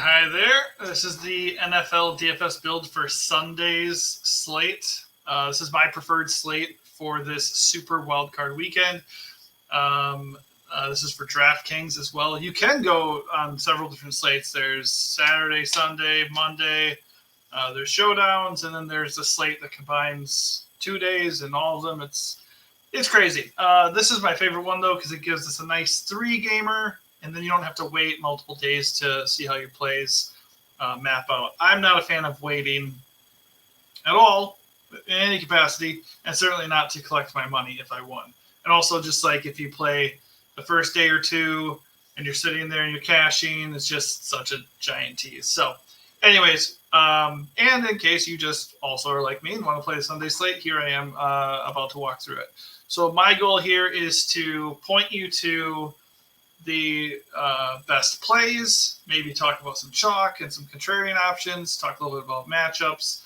Hi there. This is the NFL DFS build for Sunday's slate. This is my preferred slate for this super wildcard weekend. This is for DraftKings as well. You can go on several different slates. There's Saturday, Sunday, Monday. There's showdowns, and then there's a slate that combines 2 days and all of them. It's crazy. This is my favorite one, though, because it gives us a nice 3-gamer, and then you don't have to wait multiple days to see how your plays map out. I'm not a fan of waiting at all in any capacity, and certainly not to collect my money if I won. And also, just like if you play the first day or two and you're sitting there and you're cashing, it's just such a giant tease. So anyways, and in case you just also are like me and want to play the Sunday slate, here I am about to walk through it. So my goal here is to point you to the best plays, maybe talk about some chalk and some contrarian options, talk a little bit about matchups,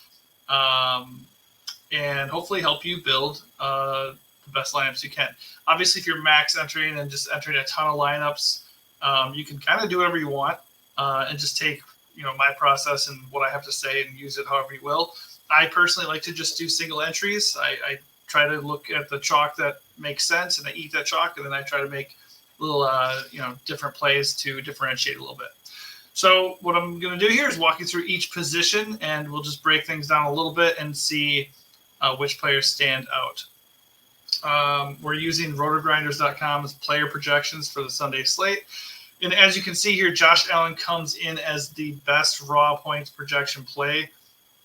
and hopefully help you build the best lineups you can. Obviously, if you're max entering and just entering a ton of lineups, you can kind of do whatever you want and just take my process and what I have to say and use it however you will. I personally like to just do single entries. I try to look at the chalk that makes sense, and I eat that chalk, and then I try to make little different plays to differentiate a little bit. So what I'm going to do here is walk you through each position, and we'll just break things down a little bit and see which players stand out. We're using rotogrinders.com as player projections for the Sunday slate. And as you can see here, Josh Allen comes in as the best raw points projection play,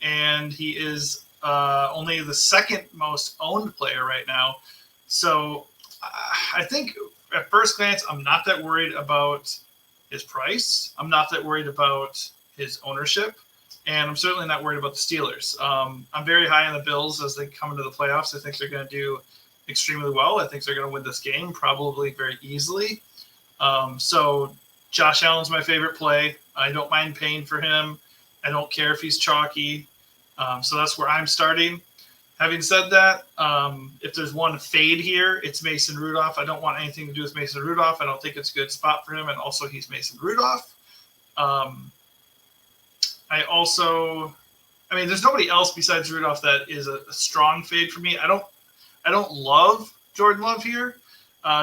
and he is only the second most owned player right now. So I think at first glance, I'm not that worried about his price. I'm not that worried about his ownership. And I'm certainly not worried about the Steelers. I'm very high on the Bills as they come into the playoffs. I think they're going to do extremely well. I think they're going to win this game, probably very easily. So Josh Allen's my favorite play. I don't mind paying for him. I don't care if he's chalky. So that's where I'm starting. Having said that, if there's one fade here, it's Mason Rudolph. I don't want anything to do with Mason Rudolph. I don't think it's a good spot for him, and also he's Mason Rudolph. There's nobody else besides Rudolph that is a strong fade for me. I don't love Jordan Love here,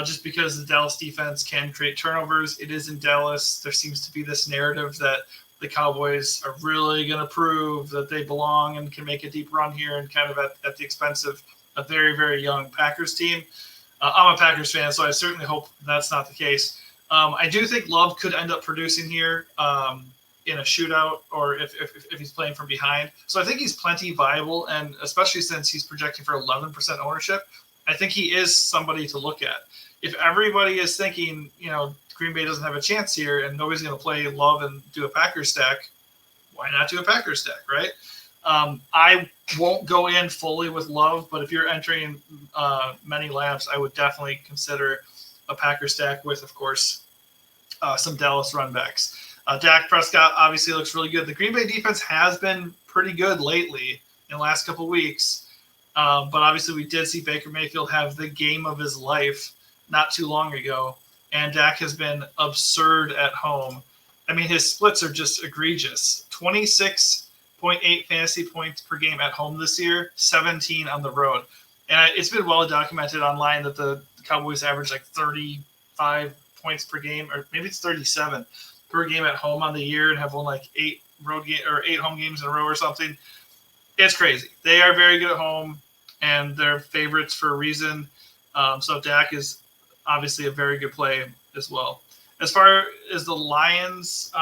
just because the Dallas defense can create turnovers. It is in Dallas. There seems to be this narrative that the Cowboys are really going to prove that they belong and can make a deep run here, and kind of at the expense of a very, very young Packers team. I'm a Packers fan, so I certainly hope that's not the case. I do think Love could end up producing here in a shootout, or if he's playing from behind. So I think he's plenty viable, and especially since he's projecting for 11% ownership, I think he is somebody to look at. If everybody is thinking, Green Bay doesn't have a chance here and nobody's going to play Love and do a Packers stack, why not do a Packers stack, right? I won't go in fully with Love, but if you're entering many laps, I would definitely consider a Packers stack with, of course, some Dallas runbacks. Dak Prescott obviously looks really good. The Green Bay defense has been pretty good lately in the last couple of weeks, but obviously we did see Baker Mayfield have the game of his life not too long ago. And Dak has been absurd at home. I mean, his splits are just egregious. 26.8 fantasy points per game at home this year, 17 on the road. And it's been well documented online that the Cowboys average like 35 points per game, or maybe it's 37 per game at home on the year, and have won like 8 home games in a row or something. It's crazy. They are very good at home, and they're favorites for a reason. So Dak is obviously a very good play as well. As far as the Lions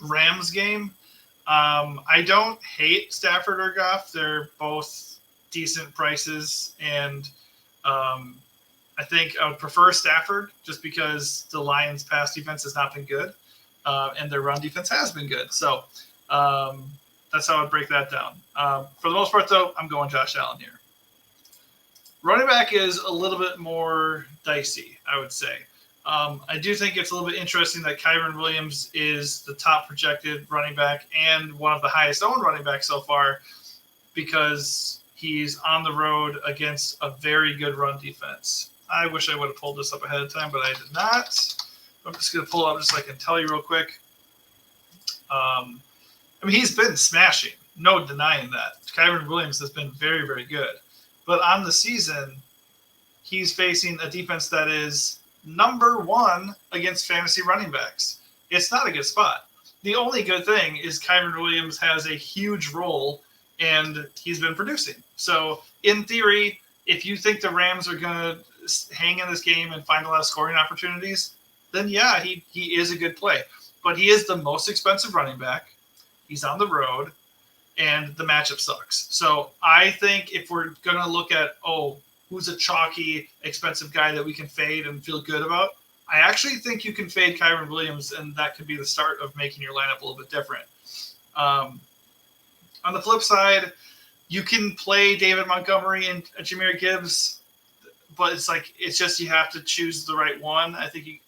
Rams game, I don't hate Stafford or Goff. They're both decent prices, and I think I would prefer Stafford just because the Lions' pass defense has not been good, and their run defense has been good. So that's how I would break that down. For the most part, though, I'm going Josh Allen here. Running back is a little bit more dicey, I would say. I do think it's a little bit interesting that Kyren Williams is the top projected running back and one of the highest owned running backs so far, because he's on the road against a very good run defense. I wish I would have pulled this up ahead of time, but I did not. I'm just going to pull it up just so I can tell you real quick. I mean, he's been smashing. No denying that. Kyren Williams has been very, very good. But on the season, he's facing a defense that is number 1 against fantasy running backs. It's not a good spot. The only good thing is Kyren Williams has a huge role, and he's been producing. So, in theory, if you think the Rams are going to hang in this game and find a lot of scoring opportunities, then yeah, he is a good play. But he is the most expensive running back. He's on the road, and the matchup sucks. So I think if we're going to look at, who's a chalky, expensive guy that we can fade and feel good about, I actually think you can fade Kyren Williams, and that could be the start of making your lineup a little bit different. On the flip side, you can play David Montgomery and Jahmyr Gibbs, but it's just you have to choose the right one. I think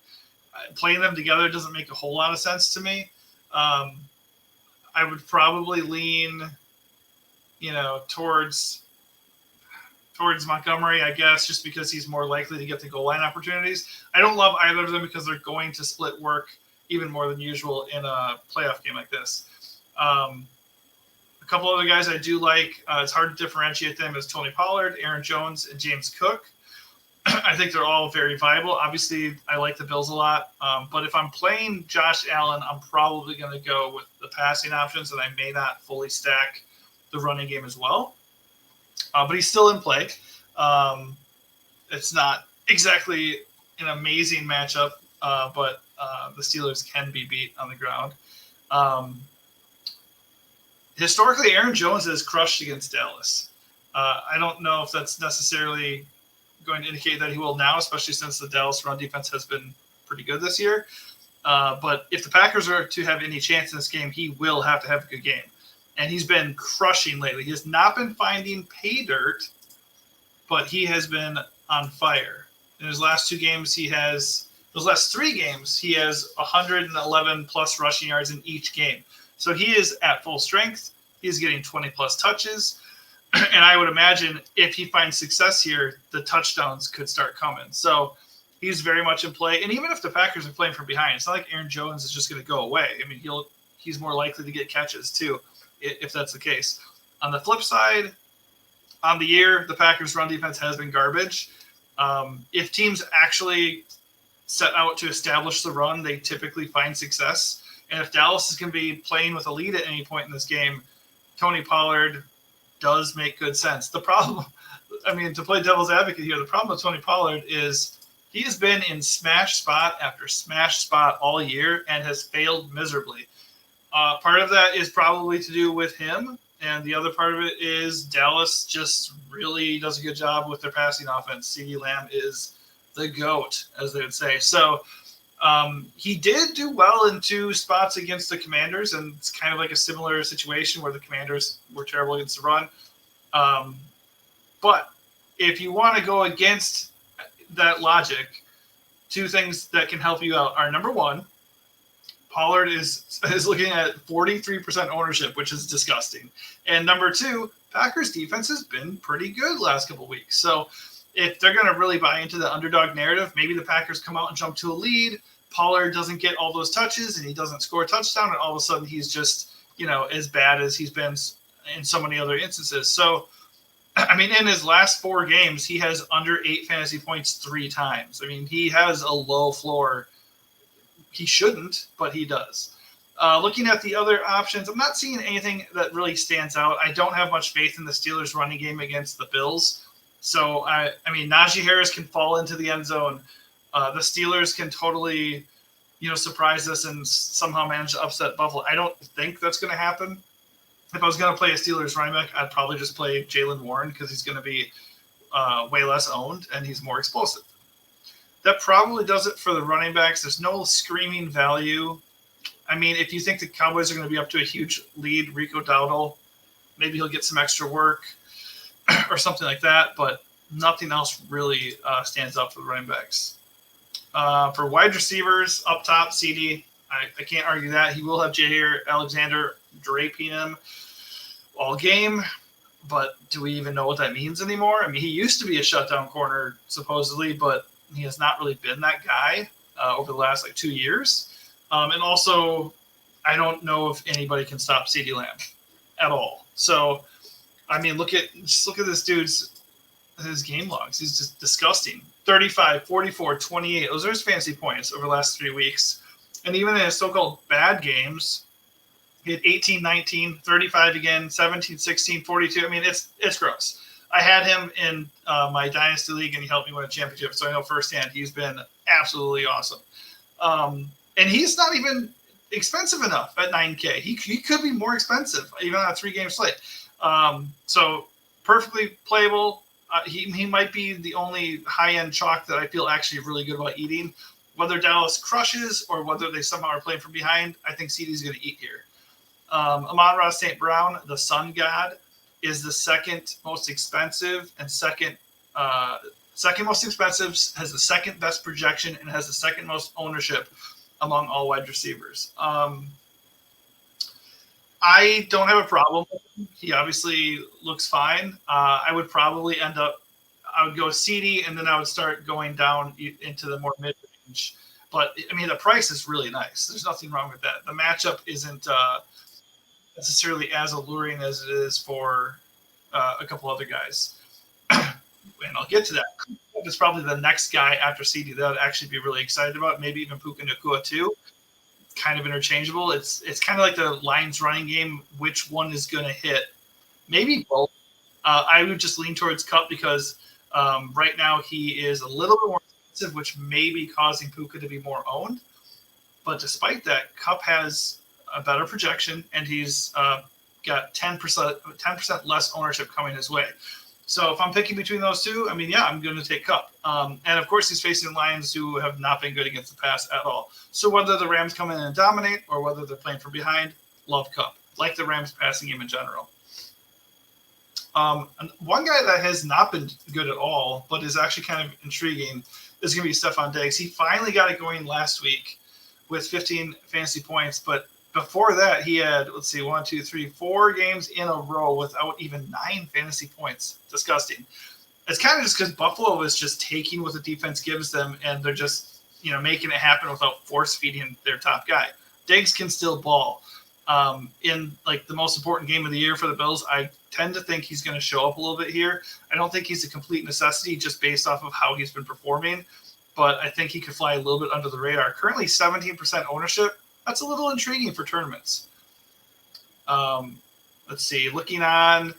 playing them together doesn't make a whole lot of sense to me. I would probably lean, towards Montgomery, I guess, just because he's more likely to get the goal line opportunities. I don't love either of them because they're going to split work even more than usual in a playoff game like this. A couple other guys I do like. It's hard to differentiate them as Tony Pollard, Aaron Jones, and James Cook. I think they're all very viable. Obviously, I like the Bills a lot. But if I'm playing Josh Allen, I'm probably going to go with the passing options, and I may not fully stack the running game as well. But he's still in play. It's not exactly an amazing matchup, but the Steelers can be beat on the ground. Historically, Aaron Jones has crushed against Dallas. I don't know if that's necessarily going to indicate that he will now, especially since the Dallas run defense has been pretty good this year. But if the Packers are to have any chance in this game, he will have to have a good game. And he's been crushing lately. He has not been finding pay dirt, but he has been on fire. In his last 2 games, those last 3 games, he has 111 plus rushing yards in each game. So he is at full strength. He's getting 20 plus touches. And I would imagine if he finds success here, the touchdowns could start coming. So he's very much in play. And even if the Packers are playing from behind, it's not like Aaron Jones is just going to go away. I mean, he's more likely to get catches too, if that's the case. On the flip side, on the year, the Packers' run defense has been garbage. If teams actually set out to establish the run, they typically find success. And if Dallas is going to be playing with a lead at any point in this game, Tony Pollard does make good sense. The problem, to play devil's advocate here, the problem with Tony Pollard is he has been in smash spot after smash spot all year and has failed miserably. Part of that is probably to do with him, and the other part of it is Dallas just really does a good job with their passing offense. CeeDee Lamb is the GOAT, as they would say. So he did do well in 2 spots against the Commanders, and it's kind of like a similar situation where the Commanders were terrible against the run. But if you want to go against that logic, 2 things that can help you out are, number 1, Pollard is looking at 43% ownership, which is disgusting. And number 2, Packers defense has been pretty good last couple weeks. So if they're going to really buy into the underdog narrative, maybe the Packers come out and jump to a lead. Pollard doesn't get all those touches and he doesn't score a touchdown, and all of a sudden he's just, as bad as he's been in so many other instances. So, in his last 4 games, he has under 8 fantasy points 3 times. He has a low floor. He shouldn't, but he does. Looking at the other options, I'm not seeing anything that really stands out. I don't have much faith in the Steelers running game against the Bills. So, Najee Harris can fall into the end zone. The Steelers can totally, surprise us and somehow manage to upset Buffalo. I don't think that's going to happen. If I was going to play a Steelers running back, I'd probably just play Jaylen Warren because he's going to be way less owned and he's more explosive. That probably does it for the running backs. There's no screaming value. If you think the Cowboys are going to be up to a huge lead, Rico Dowdle, maybe he'll get some extra work or something like that, but nothing else really stands out for the running backs. For wide receivers, up top, CD, I can't argue that. He will have Jair Alexander draping him all game, but do we even know what that means anymore? He used to be a shutdown corner, supposedly, but he has not really been that guy over the last 2 years. And also, I don't know if anybody can stop CeeDee Lamb at all. So, I mean, look at this dude's his game logs. He's just disgusting. 35, 44, 28. Those are his fantasy points over the last 3 weeks. And even in his so-called bad games, he had 18, 19, 35 again, 17, 16, 42. I mean, it's gross. I had him in my Dynasty League, and he helped me win a championship, so I know firsthand he's been absolutely awesome. And he's not even expensive enough at 9K. He could be more expensive, even on a 3-game slate. So perfectly playable. He might be the only high-end chalk that I feel actually really good about eating. Whether Dallas crushes or whether they somehow are playing from behind, I think CeeDee's going to eat here. Amon-Ra St. Brown, the Sun God, is the second most expensive and second most expensive, has the second best projection, and has the second most ownership among all wide receivers. I don't have a problem with him. He obviously looks fine. I would probably I would go CeeDee, and then I would start going down into the more mid-range. But, I mean, the price is really nice. There's nothing wrong with that. The matchup isn't necessarily as alluring as it is for a couple other guys. And I'll get to that. It's probably the next guy after CeeDee that I'd actually be really excited about. Maybe even Puka Nacua too. Kind of interchangeable. It's kind of like the Lions running game. Which one is going to hit? Maybe both. I would just lean towards Kupp because right now he is a little bit more expensive, which may be causing Puka to be more owned. But despite that, Kupp has a better projection, and he's got 10% less ownership coming his way. So if I'm picking between those two, I mean, yeah, I'm going to take Kupp. And, of course, he's facing Lions who have not been good against the pass at all. So whether the Rams come in and dominate or whether they're playing from behind, love Kupp. Like the Rams passing game in general. One guy that has not been good at all, but is actually kind of intriguing, is going to be Stephon Diggs. He finally got it going last week with 15 fantasy points, but before that, he had, 4 games in a row without even 9 fantasy points. Disgusting. It's kind of just because Buffalo is just taking what the defense gives them, and they're just, making it happen without force feeding their top guy. Diggs can still ball. In like the most important game of the year for the Bills, I tend to think he's going to show up a little bit here. I don't think he's a complete necessity just based off of how he's been performing, but I think he could fly a little bit under the radar. Currently 17% ownership. That's a little intriguing for tournaments. Let's see. Looking on,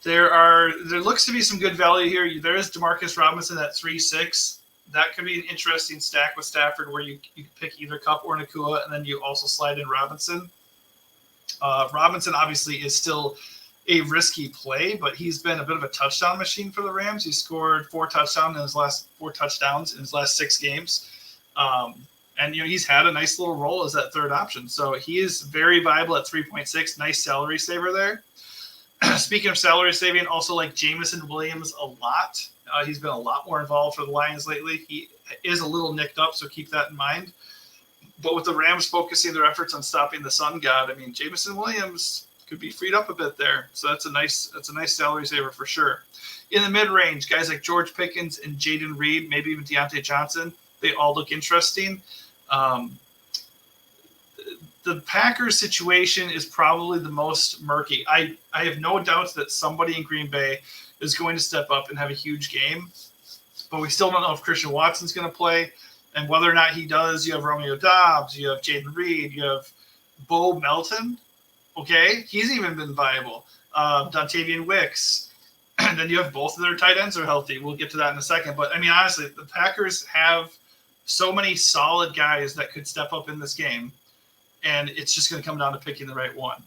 there looks to be some good value here. There is Demarcus Robinson at 3.6. That could be an interesting stack with Stafford where you pick either Kupp or Nacua, and then you also slide in Robinson. Robinson obviously is still a risky play, but he's been a bit of a touchdown machine for the Rams. He scored 4 touchdowns in his last 6 games. And, he's had a nice little role as that third option. So he is very viable at 3.6. Nice salary saver there. Speaking of salary saving, also like Jameson Williams a lot. He's been a lot more involved for the Lions lately. He is a little nicked up, so keep that in mind. But with the Rams focusing their efforts on stopping the Sun God, I mean, Jameson Williams could be freed up a bit there. So that's a nice salary saver for sure. In the mid-range, guys like George Pickens and Jaden Reed, maybe even Deontay Johnson, they all look interesting. The Packers situation is probably the most murky. I have no doubts that somebody in Green Bay is going to step up and have a huge game, but we still don't know if Christian Watson's going to play, and whether or not he does. You have Romeo Doubs, you have Jaden Reed, you have Bo Melton. Okay, he's even been viable. Dontavian Wicks, and then you have both of their tight ends are healthy. We'll get to that in a second, but I mean, honestly, the Packers have so many solid guys that could step up in this game, and it's just going to come down to picking the right one.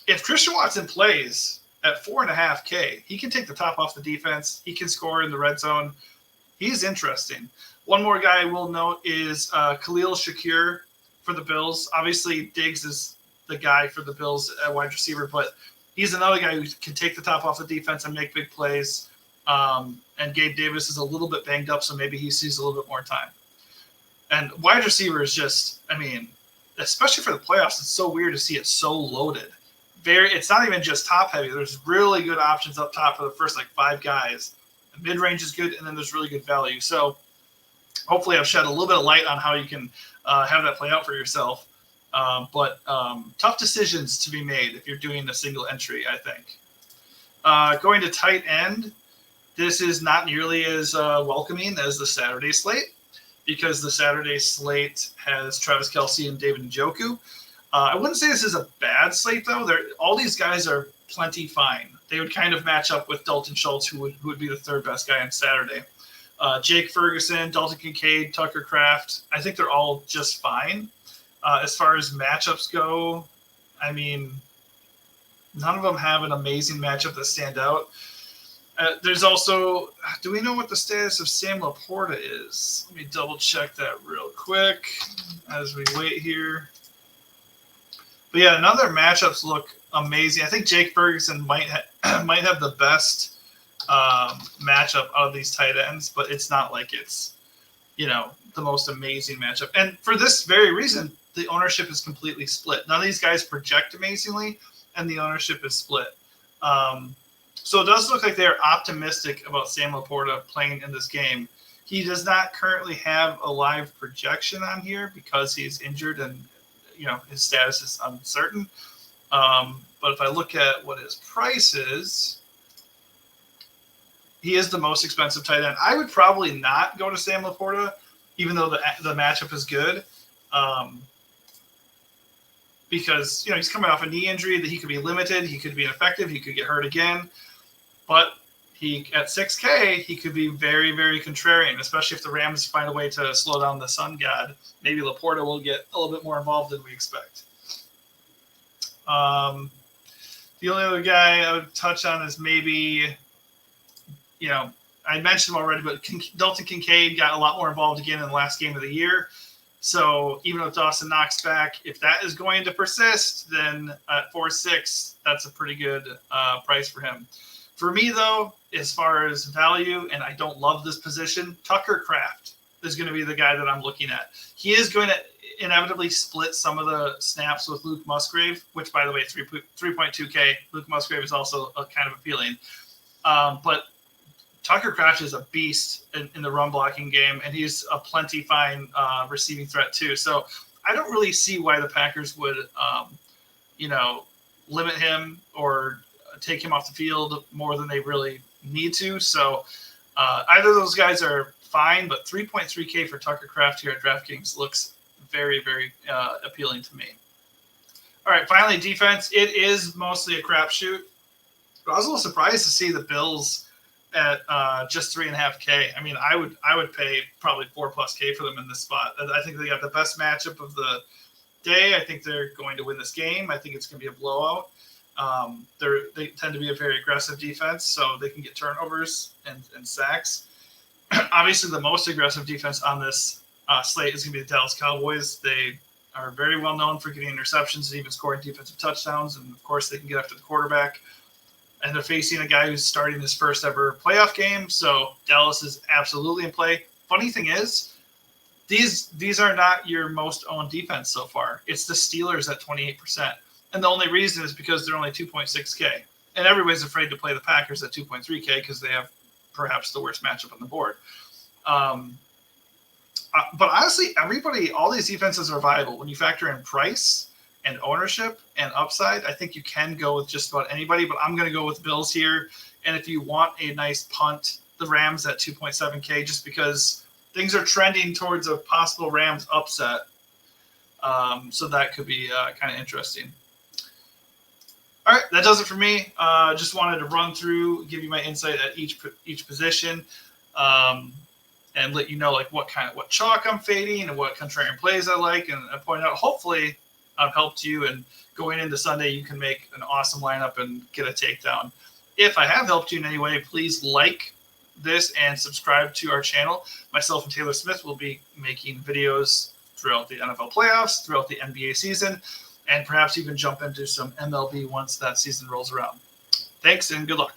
If Christian Watson plays at 4.5K, he can take the top off the defense. He can score in the red zone. He's interesting. One more guy I will note is Khalil Shakir for the Bills. Obviously, Diggs is the guy for the Bills at wide receiver, but he's another guy who can take the top off the defense and make big plays. And Gabe Davis is a little bit banged up, so maybe he sees a little bit more time. And wide receiver is just, I mean, especially for the playoffs, it's so weird to see it so loaded. It's not even just top heavy. There's really good options up top for the first 5 guys. The mid-range is good, and then there's really good value. So hopefully I've shed a little bit of light on how you can have that play out for yourself. But tough decisions to be made if you're doing a single entry, I think. Going to tight end, this is not nearly as welcoming as the Saturday slate, because the Saturday slate has Travis Kelce and David Njoku. I wouldn't say this is a bad slate, though. All these guys are plenty fine. They would kind of match up with Dalton Schultz, who would be the third best guy on Saturday. Jake Ferguson, Dalton Kincaid, Tucker Kraft, I think they're all just fine. As far as matchups go, I mean, none of them have an amazing matchup that stand out. There's also, do we know what the status of Sam Laporta is? Let me double check that real quick as we wait here. But yeah, none of their matchups look amazing. I think Jake Ferguson might have the best matchup out of these tight ends, but it's not like it's, the most amazing matchup. And for this very reason, the ownership is completely split. None of these guys project amazingly, and the ownership is split. So it does look like they're optimistic about Sam Laporta playing in this game. He does not currently have a live projection on here because he's injured and, his status is uncertain. But if I look at what his price is, he is the most expensive tight end. I would probably not go to Sam Laporta, even though the matchup is good. Because, he's coming off a knee injury that he could be limited. He could be ineffective. He could get hurt again. But at 6K, he could be very, very contrarian, especially if the Rams find a way to slow down the sun god. Maybe Laporta will get a little bit more involved than we expect. The only other guy I would touch on is maybe, I mentioned him already, but Dalton Kincaid got a lot more involved again in the last game of the year. So even with Dawson Knox back, if that is going to persist, then at 4.6, that's a pretty good price for him. For me, though, as far as value, and I don't love this position, Tucker Kraft is going to be the guy that I'm looking at. He is going to inevitably split some of the snaps with Luke Musgrave, which, by the way, 3.2K. Luke Musgrave is also kind of appealing. But Tucker Kraft is a beast in the run blocking game, and he's a plenty fine receiving threat too. So I don't really see why the Packers would, limit him or take him off the field more than they really need to. So either of those guys are fine, but 3.3K for Tucker Kraft here at DraftKings looks very, very appealing to me. All right, finally, defense. It is mostly a crapshoot, but I was a little surprised to see the Bills at just 3.5K. I mean, I would pay probably 4+K for them in this spot. I think they got the best matchup of the day. I think they're going to win this game. I think it's going to be a blowout. They tend to be a very aggressive defense, so they can get turnovers and sacks. Obviously, the most aggressive defense on this slate is going to be the Dallas Cowboys. They are very well known for getting interceptions and even scoring defensive touchdowns, and of course, they can get after the quarterback. And they're facing a guy who's starting his first ever playoff game, so Dallas is absolutely in play. Funny thing is, these are not your most owned defense so far. It's the Steelers at 28%. And the only reason is because they're only 2.6K. And everybody's afraid to play the Packers at 2.3K because they have perhaps the worst matchup on the board. But honestly, all these defenses are viable. When you factor in price and ownership and upside, I think you can go with just about anybody. But I'm going to go with Bills here. And if you want a nice punt, the Rams at 2.7K, just because things are trending towards a possible Rams upset. So that could be kind of interesting. All right, that does it for me. Just wanted to run through, give you my insight at each position, and let you know what chalk I'm fading and what contrarian plays I like, and I point out hopefully I've helped you. And going into Sunday, you can make an awesome lineup and get a takedown. If I have helped you in any way, please like this and subscribe to our channel. Myself and Taylor Smith will be making videos throughout the NFL playoffs, throughout the NBA season, and perhaps even jump into some MLB once that season rolls around. Thanks and good luck.